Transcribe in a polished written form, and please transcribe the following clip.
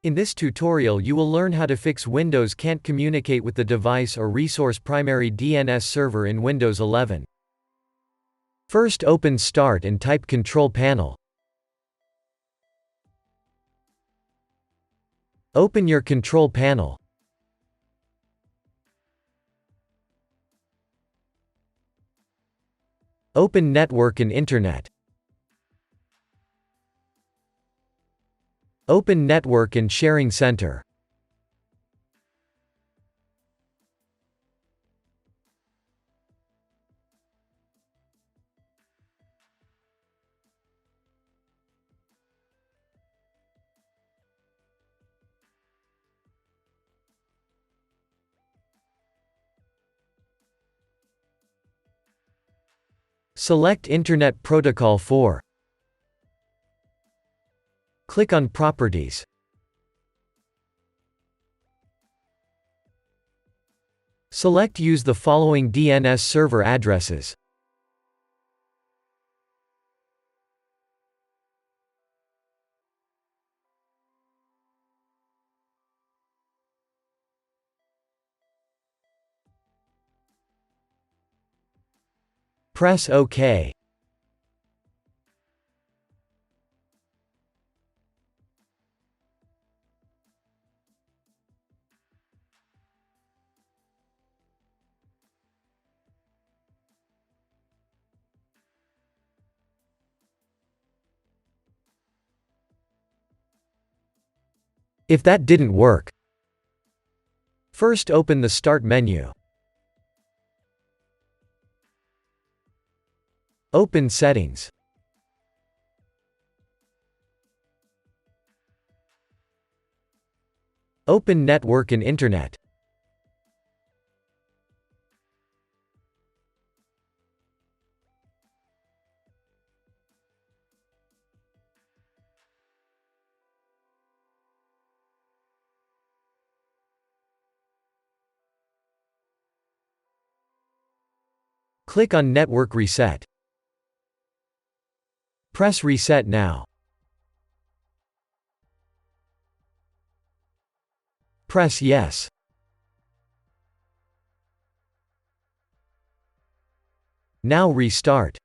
In this tutorial you will learn how to fix Windows can't communicate with the device or resource primary DNS server in Windows 11. First open Start and type Control Panel. Open your Control Panel. Open Network and Internet. Open Network and Sharing Center. Select Internet Protocol 4. Click on Properties. Select Use the following DNS server addresses. Press OK. If that didn't work, first open the Start menu. Open Settings. Open Network and Internet. Click on Network Reset. Press Reset now. Press Yes. Now restart.